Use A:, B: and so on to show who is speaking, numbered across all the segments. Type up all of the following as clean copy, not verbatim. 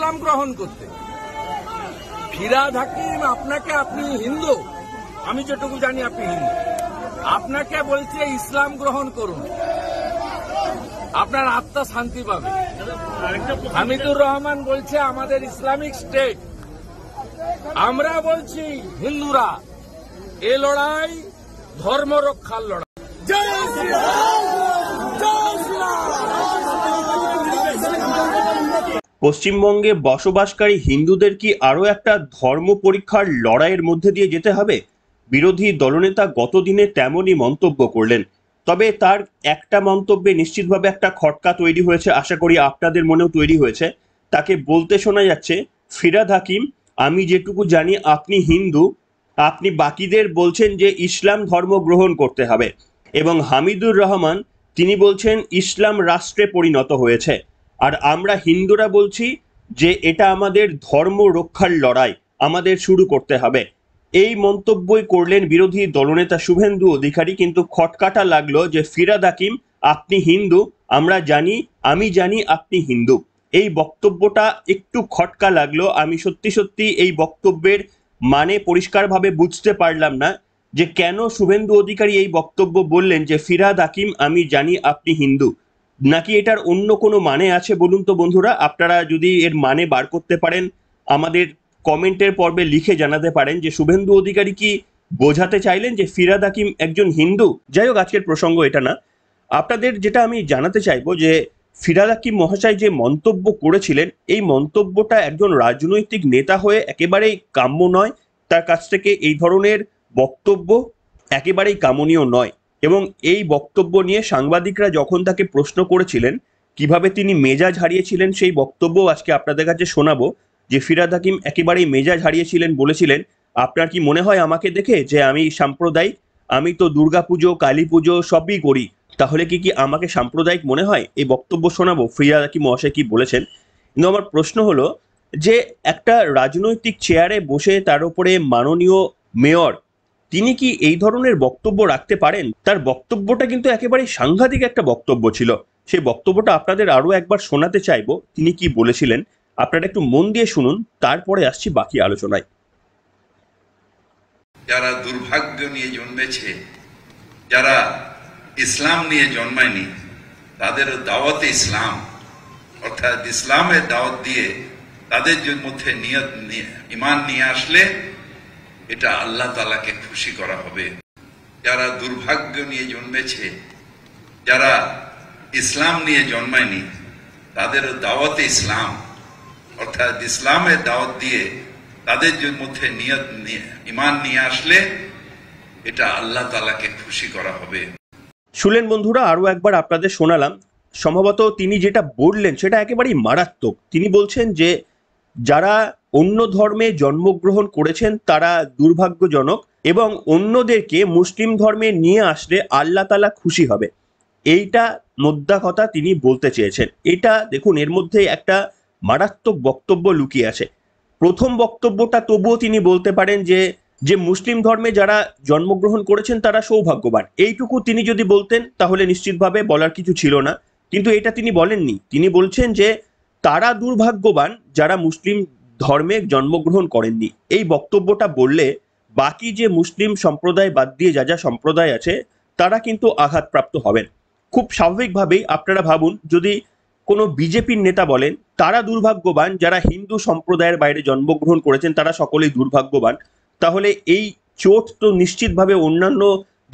A: ইসলাম গ্রহণ করতে। ফিরহাদ হাকিম আপনাকে, আপনি হিন্দু, আমি যেটুকু জানি আপনি হিন্দু, আপনাকে বলছে ইসলাম গ্রহণ করুন, আপনার আত্মা শান্তি পাবে। হামিদুর রহমান বলছে আমাদের ইসলামিক স্টেট, আমরা বলছি হিন্দুরা, এ লড়াই ধর্ম রক্ষার লড়াই।
B: পশ্চিমবঙ্গে বসবাসকারী হিন্দুদের কি আরো একটা ধর্ম পরীক্ষার লড়াইয়ের মধ্যে দিয়ে যেতে হবে? বিরোধী দলনেতা গতদিনে তেমনই মন্তব্য করলেন। তবে তার একটা মন্তব্যে নিশ্চিতভাবে একটা খটকা তৈরি হয়েছে, আশা করি আপনাদের মনেও তৈরি হয়েছে। তাকে বলতে শোনা যাচ্ছে, ফিরহাদ হাকিম, আমি যেটুকু জানি আপনি হিন্দু, আপনি বাকিদের বলছেন যে ইসলাম ধর্ম গ্রহণ করতে হবে। এবং হামিদুর রহমান তিনি বলছেন ইসলাম রাষ্ট্রে পরিণত হয়েছে, আর আমরা হিন্দুরা বলছি যে এটা আমাদের ধর্ম রক্ষার লড়াই, আমাদের শুরু করতে হবে। এই মন্তব্যই করলেন বিরোধী দলনেতা শুভেন্দু অধিকারী। কিন্তু খটকাটা লাগলো যে ফিরহাদ হাকিম, আপনি হিন্দু, আমরা জানি, আমি জানি আপনি হিন্দু। এই বক্তব্যটা একটু খটকা লাগলো। আমি সত্যি সত্যি এই বক্তব্যের মানে পরিষ্কারভাবে বুঝতে পারলাম না যে কেন শুভেন্দু অধিকারী এই বক্তব্য বললেন যে ফিরহাদ হাকিম, আমি জানি আপনি হিন্দু। নাকি এটার অন্য কোনো মানে আছে বলুন তো বন্ধুরা? আপনারা যদি এর মানে বার করতে পারেন আমাদের কমেন্টের পর্বে লিখে জানাতে পারেন যে শুভেন্দু অধিকারী কি বোঝাতে চাইলেন যে ফিরহাদ হাকিম একজন হিন্দু। যাই হোক, আজকের প্রসঙ্গ এটা না। আপনাদের যেটা আমি জানাতে চাইবো যে ফিরহাদ হাকিম মহাশয় যে মন্তব্য করেছিলেন, এই মন্তব্যটা একজন রাজনৈতিক নেতা হয়ে একেবারেই কাম্য নয়। তার কাছ থেকে এই ধরনের বক্তব্য একেবারেই কামনীয় নয়। এবং এই বক্তব্য নিয়ে সাংবাদিকরা যখন তাকে প্রশ্ন করেছিলেন কিভাবে তিনি মেজাজ হারিয়েছিলেন, সেই বক্তব্য আজকে আপনাদের কাছে শোনাবো। যে ফিরহাদ হাকিম একেবারেই মেজাজ হারিয়েছিলেন, বলেছিলেন, আপনার কি মনে হয় আমাকে দেখে যে আমি সাম্প্রদায়িক? আমি তো দুর্গাপুজো, কালী পুজো সবই করি, তাহলে কি আমাকে সাম্প্রদায়িক মনে হয়? এই বক্তব্য শোনাবো ফিরহাদ হাকিম মহাশয় কি বলেছেন। কিন্তু আমার প্রশ্ন হলো যে একটা রাজনৈতিক চেয়ারে বসে তার উপরে মাননীয় মেয়র, তিনি কি এই ধরনের বক্তব্য রাখতে পারেন? তার বক্তব্যটা কিন্তু একেবারে সাংঘাতিক একটা বক্তব্য ছিল। সেই বক্তব্যটা আপনাদের আরো একবার শোনাতে চাইবো, তিনি কি বলেছিলেন। আপনারা একটু মন দিয়ে শুনুন, তারপরে আসছি বাকি আলোচনায়।
C: যারা দুর্ভাগ্য নিয়ে জন্মেছে, যারা ইসলাম নিয়ে জন্মায়নি, তাদের দাওয়াতে ইসলাম অর্থাৎ ইসলামের দাওয়াত দিয়ে তাদের মধ্যে ঈমান নিয়ে আসলে এটা আল্লাহ তাআলাকে খুশি করা হবে। যারা দুর্ভাগ্য নিয়ে জন্মেছে, যারা ইসলাম নিয়ে জন্মায়নি, তাদের দাওয়াতে ইসলাম অর্থাৎ ইসলামের দাওয়াত দিয়ে তাদের মধ্যে ঈমান নিয়ে আসলে এটা আল্লাহ তাআলাকে খুশি করা হবে।
B: শুনলেন বন্ধুরা, আরো একবার আপনাদের শোনালাম। সম্ভবত তিনি যেটা বললেন সেটা একেবারেই মারাত্মক। তিনি বলছেন যে যারা অন্য ধর্মে জন্মগ্রহণ করেছেন তারা দুর্ভাগ্যজনক, এবং অন্যদেরকে মুসলিম ধর্মে নিয়ে আসলে আল্লাহ তাআলা খুশি হবে। এইটা মোদ্দা কথা তিনি বলতে চেয়েছেন। এটা দেখুন, এর মধ্যে একটা মারাত্মক বক্তব্য লুকিয়ে আছে। প্রথম বক্তব্যটা তবুও তিনি বলতে পারেন যে মুসলিম ধর্মে যারা জন্মগ্রহণ করেছেন তারা সৌভাগ্যবান, এইটুকু তিনি যদি বলতেন তাহলে নিশ্চিতভাবে বলার কিছু ছিল না। কিন্তু এটা তিনি বলেননি। তিনি বলছেন যে তারা দুর্ভাগ্যবান যারা মুসলিম ধর্মে জন্মগ্রহণ করেননি। এই বক্তব্যটা বললে বাকি যে মুসলিম সম্প্রদায় বাদ দিয়ে যা যা সম্প্রদায় আছে তারা কিন্তু আঘাতপ্রাপ্ত হবেন। খুব স্বাভাবিকভাবেই আপনারা ভাবুন, যদি কোনো বিজেপির নেতা বলেন তারা দুর্ভাগ্যবান যারা হিন্দু সম্প্রদায়ের বাইরে জন্মগ্রহণ করেছেন, তারা সকলেই দুর্ভাগ্যবান, তাহলে এই চোট তো নিশ্চিতভাবে অন্যান্য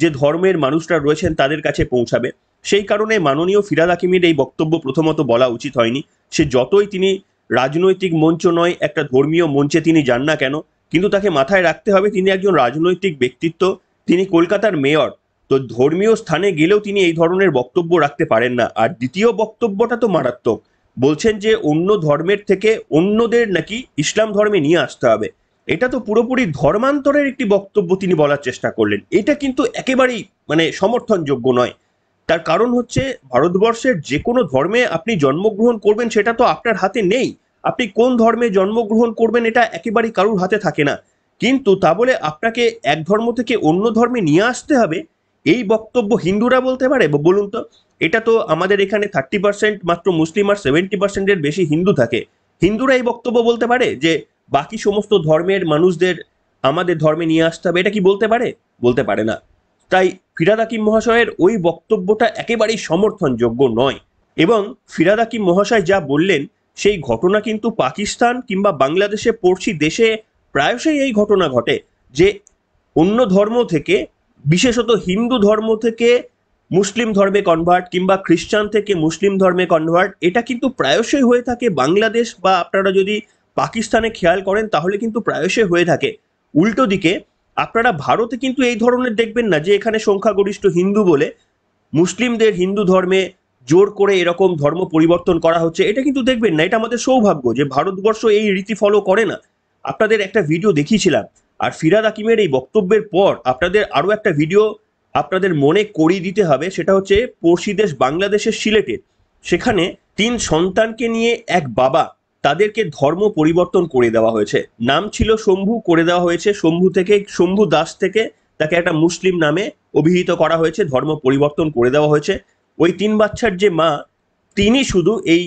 B: যে ধর্মের মানুষরা রয়েছেন তাদের কাছে পৌঁছাবে। সেই কারণে মাননীয় ফিরহাদ হাকিমের এই বক্তব্য প্রথমত বলা উচিত হয়নি। সে যতই তিনি রাজনৈতিক মঞ্চ নয় একটা ধর্মীয় মঞ্চে তিনি যান না কেন, কিন্তু তাকে মাথায় রাখতে হবে তিনি একজন রাজনৈতিক ব্যক্তিত্ব, তিনি কলকাতার মেয়র। তো ধর্মীয় স্থানে গেলেও তিনি এই ধরনের বক্তব্য রাখতে পারেন না। আর দ্বিতীয় বক্তব্যটা তো মারাত্মক, বলছেন যে অন্য ধর্মের থেকে অন্যদের নাকি ইসলাম ধর্মে নিয়ে আসতে হবে। এটা তো পুরোপুরি ধর্মান্তরের একটি বক্তব্য তিনি বলার চেষ্টা করলেন। এটা কিন্তু একেবারেই সমর্থনযোগ্য নয়। তার কারণ হচ্ছে ভারতবর্ষের যে কোনো ধর্মে আপনি জন্মগ্রহণ করবেন সেটা তো আপনার হাতে নেই। আপনি কোন ধর্মে জন্মগ্রহণ করবেন এটা একেবারেই কারুর হাতে থাকে না। কিন্তু তা বলে আপনাকে এক ধর্ম থেকে অন্য ধর্মে নিয়ে আসতে হবে, এই বক্তব্য হিন্দুরা বলতে পারে? বলুন তো। এটা তো আমাদের এখানে 30% মাত্র মুসলিম আর 70%-এর বেশি হিন্দু থাকে। হিন্দুরা এই বক্তব্য বলতে পারে যে বাকি সমস্ত ধর্মের মানুষদের আমাদের ধর্মে নিয়ে আসতে হবে? এটা কি বলতে পারে? বলতে পারে না। তাই ফিরহাদ হাকিম মহাশয়ের ওই বক্তব্যটা একেবারেই সমর্থনযোগ্য নয়। এবং ফিরহাদ হাকিম মহাশয় যা বললেন সেই ঘটনা কিন্তু পাকিস্তান কিংবা বাংলাদেশে পড়শি দেশে প্রায়শই এই ঘটনা ঘটে যে অন্য ধর্ম থেকে, বিশেষত হিন্দু ধর্ম থেকে মুসলিম ধর্মে কনভার্ট কিংবা খ্রিস্টান থেকে মুসলিম ধর্মে কনভার্ট, এটা কিন্তু প্রায়শই হয়ে থাকে বাংলাদেশ বা আপনারা যদি পাকিস্তানে খেয়াল করেন তাহলে কিন্তু প্রায়শই হয়ে থাকে। উল্টো দিকে আপনারা ভারতে কিন্তু এই ধরনের দেখবেন না যে এখানে সংখ্যাগরিষ্ঠ হিন্দু বলে মুসলিমদের হিন্দু ধর্মে জোর করে এরকম ধর্ম পরিবর্তন করা হচ্ছে, এটা কিন্তু দেখবেন না। এটা আমাদের সৌভাগ্য যে ভারতবর্ষ এই রীতি ফলো করে না। আপনাদের একটা ভিডিও দেখিয়েছিলাম, আর ফিরহাদ হাকিমের এই বক্তব্যের পর আপনাদের আরো একটা ভিডিও আপনাদের মনে করিয়ে দিতে হবে। সেটা হচ্ছে পড়শি দেশ বাংলাদেশের সিলেটে, সেখানে 3 সন্তানকে নিয়ে এক বাবা, তাদেরকে ধর্ম পরিবর্তন করে দেওয়া হয়েছে। নাম ছিল শম্ভু, করে দেওয়া হয়েছে শম্ভু দাস থেকে তাকে একটা মুসলিম নামে অভিহিত করা হয়েছে, ধর্ম পরিবর্তন করে দেওয়া হয়েছে। ওই 3 বাচ্চার যে মা, তিনি শুধু এই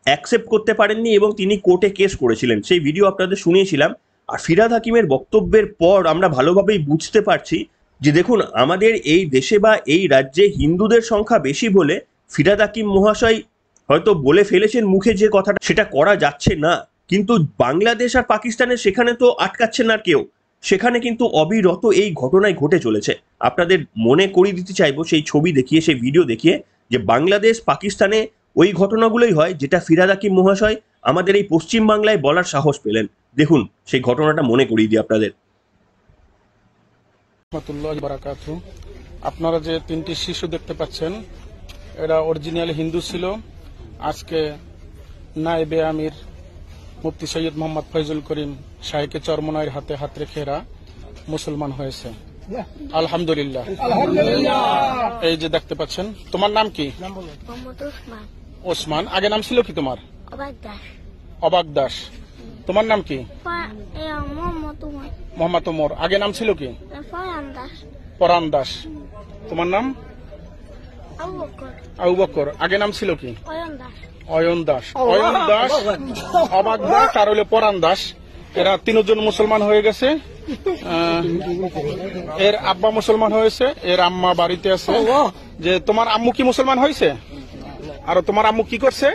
B: অ্যাকসেপ্ট করতে পারেননি এবং তিনি কোর্টে কেস করেছিলেন। সেই ভিডিও আপনাদের শুনিয়েছিলাম। আর ফিরহাদ হাকিমের বক্তব্যের পর আমরা ভালোভাবেই বুঝতে পারছি যে দেখুন, আমাদের এই দেশে বা এই রাজ্যে হিন্দুদের সংখ্যা বেশি বলে ফিরহাদ হাকিম মহাশয় হয়তো বলে ফেলেছেন মুখে যে কথাটা, সেটা করা যাচ্ছে না। কিন্তু বাংলাদেশ আর পাকিস্তানের সেখানে তো আটকাচ্ছে না কেউ, সেখানে কিন্তু অবিরত এই ঘটনায় ঘটে চলেছে। আপনাদের মনে করিয়ে দিতে চাইবো সেই ছবি দেখিয়ে, সেই ভিডিও দেখিয়ে, যে বাংলাদেশ পাকিস্তানে ওই ঘটনাগুলোই হয় যেটা ফিরহাদ হাকিম মহাশয় আমাদের এই পশ্চিম বাংলায় বলার সাহস পেলেন। দেখুন সেই ঘটনাটা মনে করিয়ে দিই আপনাদের।
D: আপনারা যে 3টি শিশু দেখতে পাচ্ছেন, এরা অরিজিনাল হিন্দু ছিল। আজকে নায়েবে আমির মুফতি সৈয়দ মোহাম্মদ ফয়জুল করিম শাহেকে চরমনাইয়ের হাতে হাত রেখে এরা মুসলমান হয়েছে। আলহামদুলিল্লাহ। এই যে দেখতে পাচ্ছেন। তোমার নাম কি? ওসমান। আগে নাম ছিল কি তোমার? অবাক দাস। তোমার নাম কি? মোহাম্মদ ওমর। আগে নাম ছিল কি? পরান দাস। তোমার নাম? আবু বকর। আগে নাম ছিল কি? অয়ন দাস। অয়ন দাস, অবাক দাস আর হলো পরান দাস। এরা 3 জন মুসলমান হয়ে গেছে। এর আব্বা মুসলমান হয়েছে, এর আম্মা বাড়িতে আছে। যে তোমার আম্মু কি মুসলমান হয়েছে? আর তোমার আম্মু কি করছে?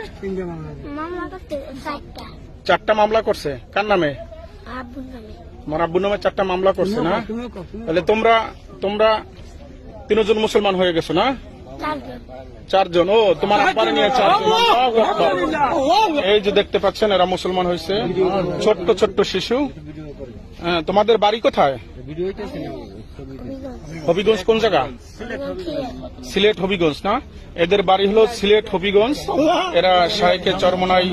D: 4টা মামলা করছে। কার নামে? তোমার আব্বুর নামে 4টা মামলা করছে না? তাহলে তোমরা 3 জন মুসলমান হয়ে গেছো না? 4 জন। ও, তোমার আব্বার নিয়ে 4 জন। এই যে দেখতে পাচ্ছেন এরা মুসলমান হয়েছে, ছোট্ট ছোট্ট শিশু। তোমাদের বাড়ি কোথায়? হবিগঞ্জ। কোন জায়গা? সিলেট হবিগঞ্জ না? এদের বাড়ি হলো সিলেট হবিগঞ্জ। এরা শাহেকে চরমনাই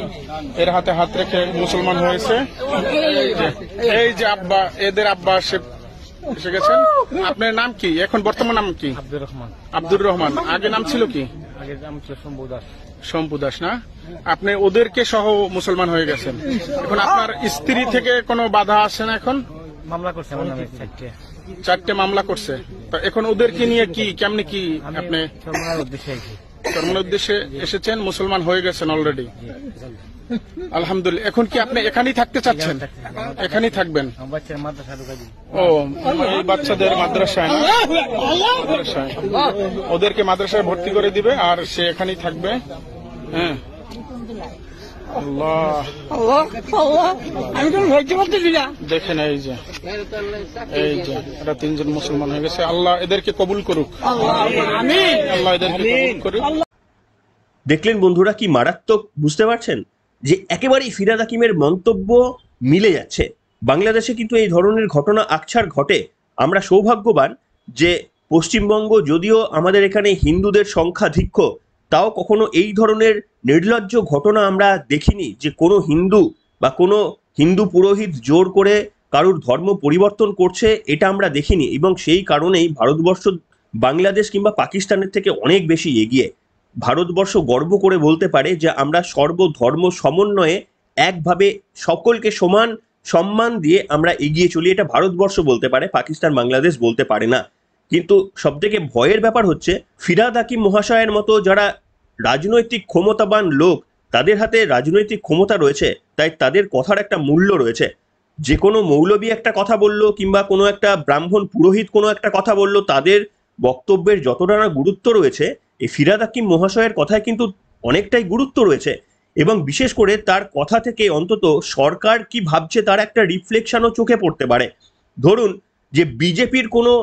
D: এর হাতে হাত রেখে মুসলমান হয়েছে। এই যে আব্বা, এদের আব্বা এসে গেছেন। আপনার নাম কি? এখন বর্তমান নাম কি?
E: আব্দুর রহমান।
D: আব্দুর রহমান। আগে নাম ছিল কি?
E: আগে নাম ছিল শম্ভু দাস।
D: শম্ভু দাস না? আপনি ওদেরকে সহ মুসলমান হয়ে গেছেন। এখন আপনার স্ত্রী থেকে কোনো বাধা আসে না? এখন
E: মামলা করছে আমার নামে
D: 4টে মামলা করছে। তো এখন ওদেরকে নিয়ে কি কেমনে কি আপনি চরমনার উদ্দেশ্যে এসেছেন? মুসলমান হয়ে গেছেন অলরেডি। আলহামদুলিল্লাহ। এখন কি আপনি এখানেই থাকতে চাচ্ছেন? এখানেই থাকবেন? ও, এই বাচ্চাদের মাদ্রাসায় না? মাদ্রাসায় ওদেরকে মাদ্রাসায় ভর্তি করে দিবে আর সে এখানেই থাকবে। হ্যাঁ। আল্লাহ, আমি তো ধরতে পারতেছি না। দেখেন এই যে এরা 3 জন মুসলমান হয়ে গেছে। আল্লাহ এদেরকে কবুল করুক। আল্লাহ এদেরকে কবুল করুক।
B: দেখলেন বন্ধুরা কি মারাত্মক, বুঝতে পারছেন যে একেবারেই ফিরহাদ হাকিমের মন্তব্য মিলে যাচ্ছে। বাংলাদেশে কিন্তু এই ধরনের ঘটনা আকছার ঘটে। আমরা সৌভাগ্যবান যে পশ্চিমবঙ্গ যদিও আমাদের এখানে হিন্দুদের সংখ্যাধিক্য, তাও কখনো এই ধরনের নির্লজ্জ ঘটনা আমরা দেখিনি যে কোনো হিন্দু বা কোনো হিন্দু পুরোহিত জোর করে কারুর ধর্ম পরিবর্তন করছে, এটা আমরা দেখিনি। এবং সেই কারণেই ভারতবর্ষ বাংলাদেশ কিংবা পাকিস্তানের থেকে অনেক বেশি এগিয়ে। ভারতবর্ষ গর্ব করে বলতে পারে যে আমরা সর্বধর্ম সমন্বয়ে একভাবে সকলকে সমান সম্মান দিয়ে আমরা এগিয়ে চলি। এটা ভারতবর্ষ বলতে পারে, পাকিস্তান বাংলাদেশ বলতে পারে না। কিন্তু সবথেকে ভয়ের ব্যাপার হচ্ছে ফিরহাদ হাকিম মহাশয়ের মতো যারা রাজনৈতিক ক্ষমতাবান লোক, তাদের হাতে রাজনৈতিক ক্ষমতা রয়েছে, তাই তাদের কথার একটা মূল্য রয়েছে। যে কোনো মৌলবী একটা কথা বলল কিংবা কোনো একটা ব্রাহ্মণ পুরোহিত কোনো একটা কথা বলল, তাদের বক্তব্যের যতটা না গুরুত্ব রয়েছে, এই ফিরহাদ হাকিম মহাশয়ের কথায় কিন্তু অনেকটাই গুরুত্ব রয়েছে। এবং বিশেষ করে তার কথা থেকে অন্তত সরকার কি ভাবছে তার একটা রিফ্লেকশনও চোখে পড়তে পারে। ধরুন যে বিজেপির কোনো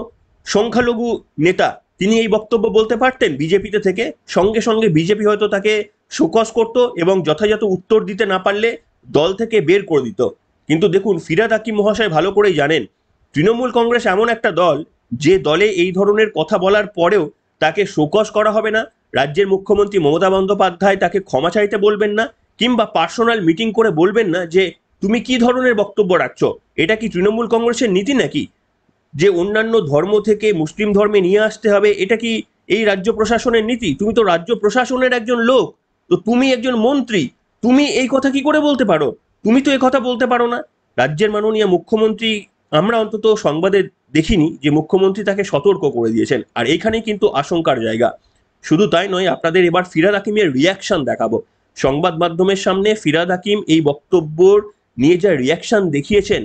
B: সংখ্যালঘু নেতা তিনি এই বক্তব্য বলতে পারতেন বিজেপিতে থেকে, সঙ্গে সঙ্গে বিজেপি হয়তো তাকে শোকজ করতো এবং যথাযথ উত্তর দিতে না পারলে দল থেকে বের করে দিত। কিন্তু দেখুন, ফিরহাদ হাকিম মহাশয় ভালো করেই জানেন তৃণমূল কংগ্রেস এমন একটা দল যে দলে এই ধরনের কথা বলার পরেও তাকে শোকজ করা হবে না, রাজ্যের মুখ্যমন্ত্রী মমতা বন্দ্যোপাধ্যায় তাকে ক্ষমা চাইতে বলবেন না, কিংবা পার্সোনাল মিটিং করে বলবেন না যে তুমি কি ধরনের বক্তব্য রাখছো, এটা কি তৃণমূল কংগ্রেসের নীতি নাকি যে অন্যান্য ধর্ম থেকে মুসলিম ধর্মে নিয়ে আসতে হবে, এটা কি এই রাজ্য প্রশাসনের নীতি? তুমি তো রাজ্য প্রশাসনের একজন লোক, তো তুমি একজন মন্ত্রী, তুমি এই কথা কি করে বলতে পারো? তুমি তো এই কথা বলতে পারো না। রাজ্যের মাননীয় মুখ্যমন্ত্রী, আমরা অন্তত সংবাদে দেখিনি যে মুখ্যমন্ত্রী তাকে সতর্ক করে দিয়েছেন, আর এইখানেই কিন্তু আশঙ্কার জায়গা। শুধু তাই নয়, আপনাদের এবার ফিরহাদ হাকিমের রিয়াকশন দেখাবো। সংবাদ মাধ্যমের সামনে ফিরহাদ হাকিম এই বক্তব্য নিয়ে যা রিয়াকশন দেখিয়েছেন,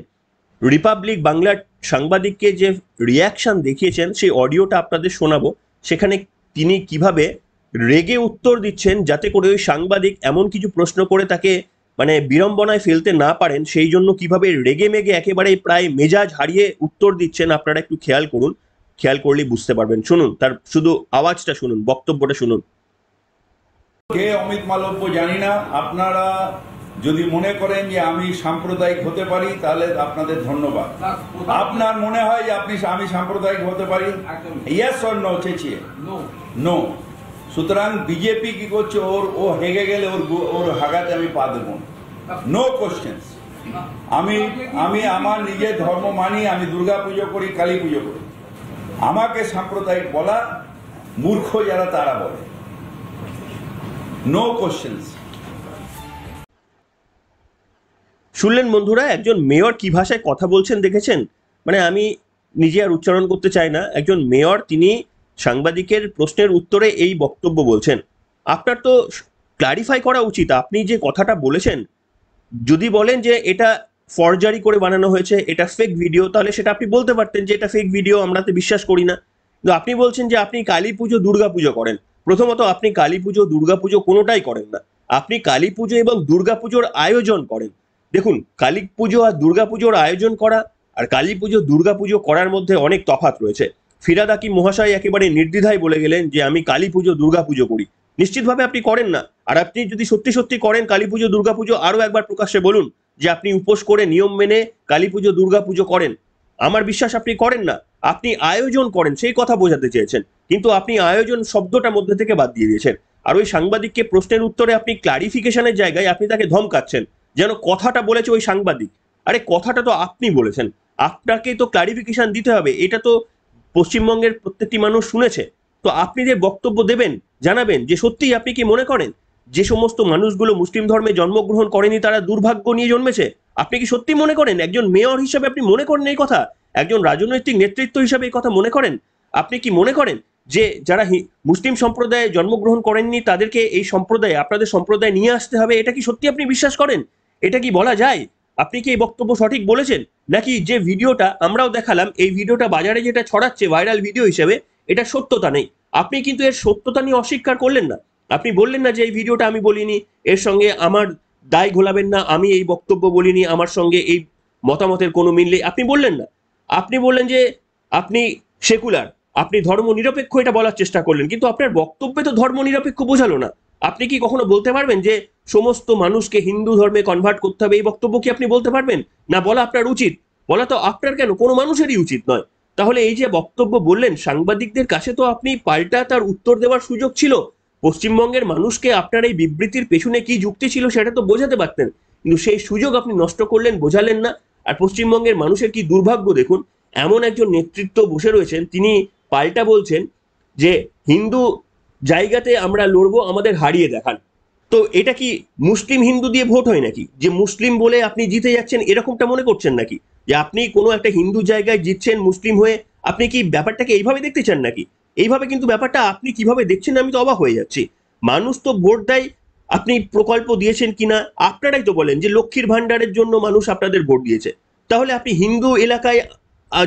B: রিপাবলিক বাংলার সাংবাদিককে যে রিয়াকশন দেখিয়েছেন, সেই অডিওটা আপনাদের শোনাবো। সেখানে তিনি কিভাবে রেগে উত্তর দিচ্ছেন যাতে করে ওই সাংবাদিক এমন কিছু প্রশ্ন করে তাকে মানে বিড়ম্বনায় ফেলতে না পারেন, সেই জন্য কিভাবে রেগে মেগে একেবারে প্রায় মেজাজ হারিয়ে উত্তর দিচ্ছেন, আপনারা একটু খেয়াল করুন। খেয়াল করলেই বুঝতে পারবেন। শুনুন, তার শুধু আওয়াজটা শুনুন, বক্তব্যটা শুনুন।
F: কে অমিত মালব্য জানি না, আপনারা যদি মনে করেন যে আমি সাম্প্রদায়িক হতে পারি তাহলে আপনাদের ধন্যবাদ। আপনার মনে হয় যে আমি সাম্প্রদায়িক হতে পারি? ইয়েস অর নো চেঁচিয়ে? নো। সুতরাং বিজেপি কি করছে, ও হেগে গেলে ওর হাগাতে আমি পা দেবো। No questions. আমি আমার নিজের ধর্ম মানি, আমি দুর্গা পুজো করি, কালী পুজো করি। আমাকে সাম্প্রদায়িক বলা মূর্খ যারা তারা বলে। No questions.
B: শুনলেন বন্ধুরা, একজন মেয়র কি ভাষায় কথা বলছেন দেখেছেন? মানে আমি নিজে আর উচ্চারণ করতে চাই না। একজন মেয়র তিনি সাংবাদিকের প্রশ্নের উত্তরে এই বক্তব্য বলছেন। আপনার তো ক্লারিফাই করা উচিত, আপনি যে কথাটা বলেছেন, যদি বলেন যে এটা ফরজারি করে বানানো হয়েছে, এটা ফেক ভিডিও, তাহলে সেটা আপনি বলতে পারতেন যে এটা ফেক ভিডিও, আমরা তো বিশ্বাস করি না। কিন্তু আপনি বলছেন যে আপনি কালী পুজো দুর্গা পুজো করেন। প্রথমত আপনি কালী পুজো দুর্গা পুজো কোনোটাই করেন না, আপনি কালী পুজো এবং দুর্গা পুজোর আয়োজন করেন। দেখুন, কালী পুজো আর দুর্গা পুজোর আয়োজন করা আর কালী পুজো দুর্গা পুজো করার মধ্যে অনেক তফাৎ রয়েছে। ফিরহাদ হাকিম মহাশয় একেবারে নির্দ্বিধায় বলে গেলেন যে আমি কালী পুজো দুর্গা পুজো করি। নিশ্চিতভাবে আপনি করেন না। আর আপনি যদি সত্যি সত্যি করেন কালী পুজো দুর্গা পুজো, আরো একবার প্রকাশ্যে বলুন যে আপনি উপোস করে নিয়ম মেনে কালী পুজো দুর্গা পুজো করেন। আমার বিশ্বাস আপনি করেন না, আপনি আয়োজন করেন, সেই কথা বোঝাতে চেয়েছেন। কিন্তু আপনি আয়োজন শব্দটা মধ্যে থেকে বাদ দিয়ে দিয়েছেন। আর ওই সাংবাদিককে প্রশ্নের উত্তরে আপনি ক্লারিফিকেশনের জায়গায় আপনি তাকে ধমকাচ্ছেন যেন কথাটা বলেছে ওই সাংবাদিক। আরে কথাটা তো আপনি বলেছেন, আপনাকে তো ক্লারিফিকেশন দিতে হবে। এটা তো পশ্চিমবঙ্গের প্রত্যেকটি মানুষ শুনেছে। তো আপনি যে বক্তব্য দেবেন, জানাবেন যে সত্যিই আপনি কি মনে করেন যে সমস্ত মানুষগুলো মুসলিম ধর্মে জন্মগ্রহণ করেনি তারা দুর্ভাগ্য নিয়ে জন্মেছে? আপনি কি সত্যি মনে করেন? একজন মেয়র হিসাবে আপনি মনে করেন এই কথা? একজন রাজনৈতিক নেতৃত্ব হিসাবে এই কথা মনে করেন? আপনি কি মনে করেন যে যারা মুসলিম সম্প্রদায়ে জন্মগ্রহণ করেননি তাদেরকে এই সম্প্রদায়ে, আপনাদের সম্প্রদায়ে নিয়ে আসতে হবে? এটা কি সত্যি আপনি বিশ্বাস করেন? এটা কি বলা যায়? আপনি কি এই বক্তব্য সঠিক বলেছেন? নাকি যে ভিডিওটা আমরাও দেখালাম, এই ভিডিওটা বাজারে যেটা ছড়াচ্ছে ভাইরাল ভিডিও হিসেবে, এটা সত্যতা নেই? আপনি কিন্তু এর সত্যতা নিয়ে অস্বীকার করলেন না। আপনি বললেন না যে এই ভিডিওটা আমি বলিনি, এর সঙ্গে আমার দায় ঘোলাবেন না, আমি এই বক্তব্য বলিনি, আমার সঙ্গে এই মতামতের কোনো মিল নেই, আপনি বললেন না। আপনি বললেন যে আপনি সেকুলার, আপনি ধর্ম নিরপেক্ষ, এটা বলার চেষ্টা করলেন, কিন্তু আপনার বক্তব্যে তো ধর্ম নিরপেক্ষ বোঝালো না। আপনি কি কখনো বলতে পারবেন যে সমস্ত মানুষকে হিন্দু ধর্মে কনভার্ট করতে হবে? এই বক্তব্য কি আপনি বলতে পারবেন? না বলা আপনার উচিত? বলা তো আপনার কেন, কোনো মানুষেরই উচিত নয়। তাহলে এই যে বক্তব্য বললেন, সাংবাদিকদের কাছে তো আপনি পাল্টা তার উত্তর দেওয়ার সুযোগ ছিল। পশ্চিমবঙ্গের মানুষকে আপনার এই বিবৃতির পেছনে কি যুক্তি ছিল সেটা তো বোঝাতে পারতেন, কিন্তু সেই সুযোগ আপনি নষ্ট করলেন, বোঝালেন না। আর পশ্চিমবঙ্গের মানুষের কি দুর্ভাগ্য দেখুন, এমন একজন নেতৃত্ব বসে রয়েছেন, তিনি পাল্টা বলছেন যে হিন্দু জায়গাতে আমরা লড়বো, আমাদের হারিয়ে দেখান। তো এটা কি মুসলিম হিন্দু দিয়ে ভোট হয় নাকি? যে মুসলিম বলে আপনি জিতে যাচ্ছেন এরকমটা মনে করছেন নাকি? যে আপনি কোনো একটা হিন্দু জায়গায় জিতছেন মুসলিম হয়ে, আপনি কি ব্যাপারটাকে এইভাবে দেখতে চান নাকি? এইভাবে কিন্তু ব্যাপারটা আপনি কিভাবে দেখছেন আমি তো অবাক হয়ে যাচ্ছি। মানুষ তো ভোট দেয় আপনি প্রকল্প দিয়েছেন কিনা? আপনারাই তো বলেন যে লক্ষ্মীর ভান্ডারের জন্য মানুষ আপনাদের ভোট দিয়েছে। তাহলে আপনি হিন্দু এলাকায়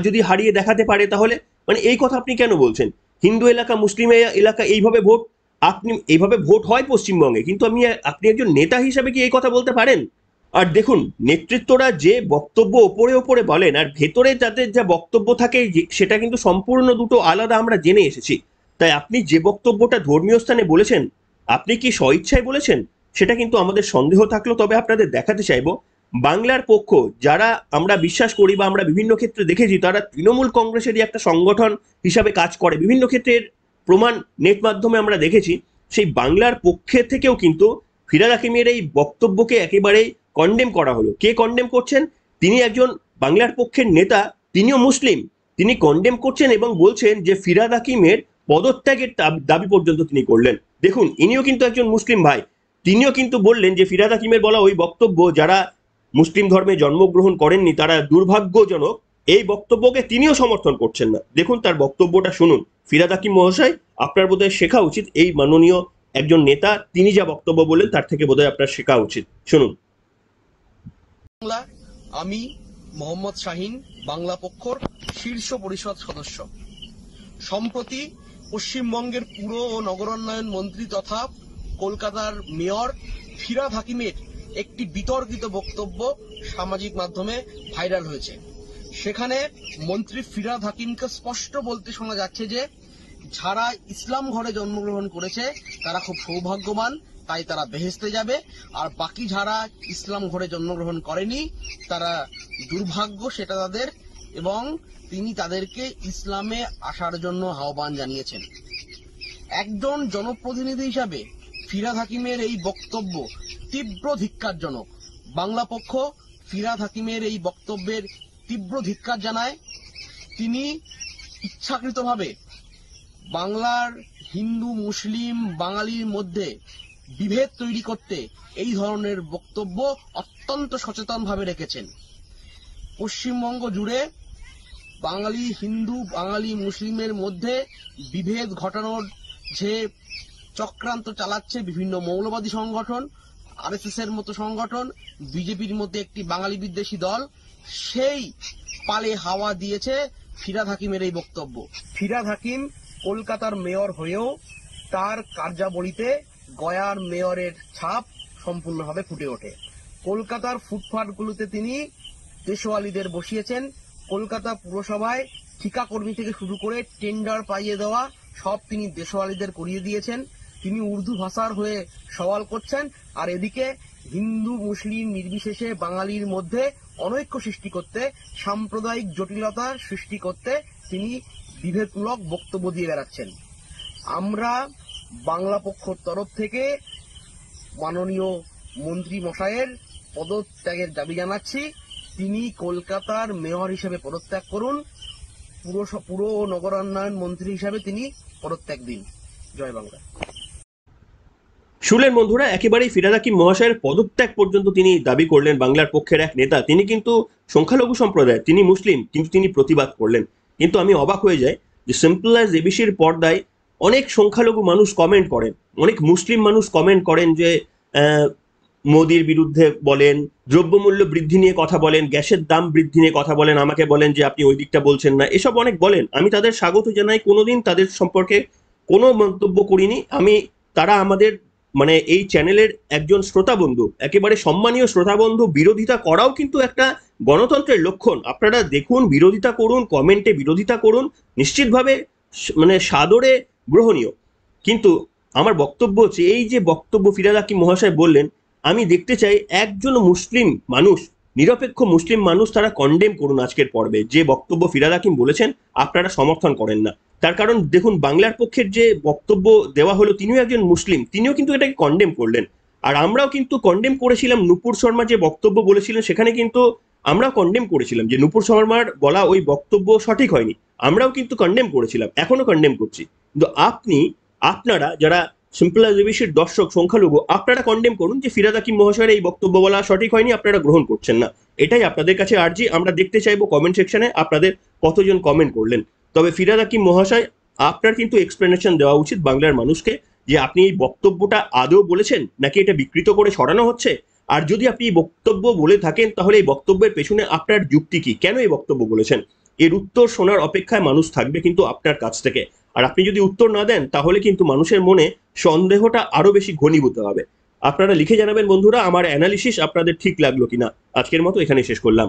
B: যদি হারিয়ে দেখাতে পারে, তাহলে মানে এই কথা আপনি কেন বলছেন? হিন্দু এলাকা, মুসলিম এলাকা, এইভাবে ভোট, আপনি এইভাবে ভোট হয় পশ্চিমবঙ্গে, কিন্তু আপনি একজন নেতা হিসাবে কি এই কথা বলতে পারেন? আর দেখুন, নেতৃত্বরা যে বক্তব্য ওপরে ওপরে বলেন আর ভেতরে তাদের যা বক্তব্য থাকে সেটা কিন্তু সম্পূর্ণ দুটো আলাদা, আমরা জেনে এসেছি। তাই আপনি যে বক্তব্যটা ধর্মীয় স্থানে বলেছেন, আপনি কি স্বইচ্ছায় বলেছেন সেটা কিন্তু আমাদের সন্দেহ থাকলো। তবে আপনাদের দেখাতে চাইবো, বাংলার পক্ষ যারা আমরা বিশ্বাস করি বা আমরা বিভিন্ন ক্ষেত্রে দেখেছি, তারা তৃণমূল কংগ্রেসেরই একটা সংগঠন হিসাবে কাজ করে, বিভিন্ন ক্ষেত্রের প্রমাণ নেট মাধ্যমে আমরা দেখেছি। সেই বাংলার পক্ষে থেকেও কিন্তু ফিরহাদ হাকিমের এই বক্তব্যকে একেবারেই কন্ডেম করা হলো। কে কন্ডেম করছেন? তিনি একজন বাংলার পক্ষের নেতা, তিনিও মুসলিম, তিনি কন্ডেম করছেন এবং বলছেন যে ফিরহাদ হাকিমের পদত্যাগের দাবি পর্যন্ত তিনি করলেন। দেখুন, ইনিও কিন্তু একজন মুসলিম ভাই, তিনিও কিন্তু বললেন যে ফিরহাদ হাকিমের বলা ওই বক্তব্য যারা মুসলিম ধর্মে জন্মগ্রহণ করেননি তারা দুর্ভাগ্যজনক, এই বক্তব্যকে তিনিও সমর্থন করছেন না। দেখুন তার বক্তব্যটা শুনুন। ফিরহাদ হাকিম মহাশয়, আপনার বোধহয় শেখা উচিত, এই মাননীয় একজন নেতা তিনি যা বক্তব্য বললেন তার থেকে বোধহয় আপনার শেখা উচিত। শুনুন।
G: বাংলা, আমি মোহাম্মদ শাহিন, বাংলা পক্ষর শীর্ষ পরিষদ সদস্য। সম্প্রতি পশ্চিমবঙ্গের পুর ও নগরোন্নয়ন মন্ত্রী তথা কলকাতার মেয়র ফিরহাদ হাকিমের একটি বিতর্কিত বক্তব্য সামাজিক মাধ্যমে ভাইরাল হয়েছে। সেখানে মন্ত্রী ফিরহাদ হাকিমকে স্পষ্ট বলতে শোনা যাচ্ছে যে যারা ইসলাম ঘরে জন্মগ্রহণ করেছে তারা খুব সৌভাগ্যবান, তাই তারা বেহেশতে যাবে, আর বাকি যারা ইসলাম ঘরে জন্মগ্রহণ করেনি তারা দুর্ভাগ্য, সেটা তাদের, এবং তিনি তাদেরকে ইসলামে আসার জন্য আহ্বান জানিয়েছেন। একজন জনপ্রতিনিধি হিসাবে ফিরহাদ হাকিমের এই বক্তব্য তীব্র ধিক্কারজনক। বাংলা পক্ষ ফিরহাদ হাকিমের এই বক্তব্যের তীব্র ধিক্কার জানায়। তিনি ইচ্ছাকৃতভাবে বাংলার হিন্দু, মুসলিম, বাঙালির মধ্যে বিভেদ তৈরি করতে এই ধরনের বক্তব্য অত্যন্ত সচেতনভাবে রেখেছেন। পশ্চিমবঙ্গ জুড়ে বাঙালি হিন্দু, বাঙালি মুসলিমের মধ্যে বিভেদ ঘটানোর যে চক্রান্ত চালাচ্ছে বিভিন্ন মৌলবাদী সংগঠন, আরএসএস এর মতো সংগঠন, বিজেপির মধ্যে একটি বাঙালি বিদ্বেষী দল, সেই পালে হাওয়া দিয়েছে ফিরহাদ হাকিমের এই বক্তব্য। ফিরহাদ হাকিম কলকাতার মেয়র হয়েও তার কার্যাবলীতে গয়ার মেয়রের ছাপ সম্পূর্ণভাবে ফুটে ওঠে। কলকাতার ফুটপাথগুলোতে তিনি দেশওয়ালিদের বসিয়েছেন। কলকাতা পুরসভায় ঠিকাকর্মী থেকে শুরু করে টেন্ডার পাইয়ে দেওয়া সব তিনি দেশওয়ালিদের করিয়ে দিয়েছেন। তিনি উর্দু ভাষার হয়ে সওয়াল করছেন, আর এদিকে হিন্দু মুসলিম নির্বিশেষে বাঙালির মধ্যে অনৈক্য সৃষ্টি করতে, সাম্প্রদায়িক জটিলতা সৃষ্টি করতে তিনি বিভেদমূলক বক্তব্য দিয়ে বেড়াচ্ছেন। আমরা বাংলা পক্ষর তরফ থেকে মাননীয় মন্ত্রী মশাইয়ের পদত্যাগের দাবি জানাচ্ছি। তিনি কলকাতার মেয়র হিসেবে পদত্যাগ করুন, পুর ও নগরোন্নয়ন মন্ত্রী হিসাবে তিনি পদত্যাগ দিন। জয় বাংলা।
B: শুনলেন বন্ধুরা, একেবারেই ফিরহাদ হাকিম মহাশয়ের পদত্যাগ পর্যন্ত তিনি দাবি করলেন। বাংলার পক্ষের এক নেতা, তিনি কিন্তু সংখ্যালঘু সম্প্রদায়, তিনি মুসলিম, কিন্তু তিনি প্রতিবাদ করলেন। কিন্তু আমি অবাক হয়ে যাই যে সিম্পল অ্যাজ এবিসির পর্দায় অনেক সংখ্যালঘু মানুষ কমেন্ট করেন, অনেক মুসলিম মানুষ কমেন্ট করেন যে মোদির বিরুদ্ধে বলেন, দ্রব্যমূল্য বৃদ্ধি নিয়ে কথা বলেন, গ্যাসের দাম বৃদ্ধি নিয়ে কথা বলেন, আমাকে বলেন যে আপনি ওই দিকটা বলছেন না, এসব অনেক বলেন। আমি তাদের স্বাগত জানাই, কোনোদিন তাদের সম্পর্কে কোনো মন্তব্য করিনি আমি। তারা আমাদের মানে এই চ্যানেলের একজন শ্রোতা বন্ধু, একেবারে সম্মানীয় শ্রোতা বন্ধু। বিরোধিতা করাও কিন্তু একটা গণতন্ত্রের লক্ষণ। আপনারা দেখুন, বিরোধিতা করুন, কমেন্টে বিরোধিতা করুন, নিশ্চিতভাবে মানে সাদরে গ্রহণীয়। কিন্তু আমার বক্তব্য হচ্ছে, এই যে বক্তব্য ফিরহাদ হাকিম মহাশয় বললেন, আমি দেখতে চাই একজন মুসলিম মানুষ, নিরপেক্ষ মুসলিম মানুষ, তারা কন্ডেম করুন আজকের পর্বে। যে বক্তব্য ফিরহাদ হাকিম বলেছেন আপনারা সমর্থন করেন না, তার কারণ দেখুন বাংলার পক্ষের যে বক্তব্য দেওয়া হলো, তিনিও একজন মুসলিম, তিনিও কিন্তু এটাকে কন্ডেম করলেন। আর আমরাও কিন্তু কন্ডেম করেছিলাম। নূপুর শর্মা যে বক্তব্য বলেছিলেন সেখানে কিন্তু আমরাও কন্ডেম করেছিলাম যে নূপুর শর্মার বলা ওই বক্তব্য সঠিক হয়নি, আমরাও কিন্তু কন্ডেম করেছিলাম, এখনো কন্ডেম করছি। কিন্তু আপনারা যারা সিম্পল অ্যাজ এবিসির দর্শক সংখ্যালঘু, আপনারা কন্ডেম করুন যে ফিরহাদ হাকিম মহাশয়ের এই বক্তব্য বলা সঠিক হয়নি, আপনারা গ্রহণ করছেন না। এটাই আপনাদের কাছে আর্জি। আমরা দেখতে চাইবো কমেন্ট সেকশনে আপনাদের কতজন কমেন্ট করলেন। তবে ফিরহাদ হাকিম মহাশয়, আপনার কিন্তু এক্সপ্লেনেশন দেওয়া উচিত বাংলার মানুষকে যে আপনি এই বক্তব্যটা আদৌ বলেছেন নাকি এটা বিকৃত করে সরানো হচ্ছে? আর যদি আপনি এই বক্তব্য বলে থাকেন তাহলে এই বক্তব্যের পেছনে আপনার যুক্তি কি, কেন এই বক্তব্য বলেছেন? এর উত্তর শোনার অপেক্ষায় মানুষ থাকবে কিন্তু আপনার কাছ থেকে। আর আপনি যদি উত্তর না দেন তাহলে কিন্তু মানুষের মনে সন্দেহটা আরো বেশি ঘনীভূত হবে। আপনারা লিখে জানাবেন বন্ধুরা আমার অ্যানালিসিস আপনাদের ঠিক লাগলো কিনা। আজকের মতো এখানে শেষ করলাম।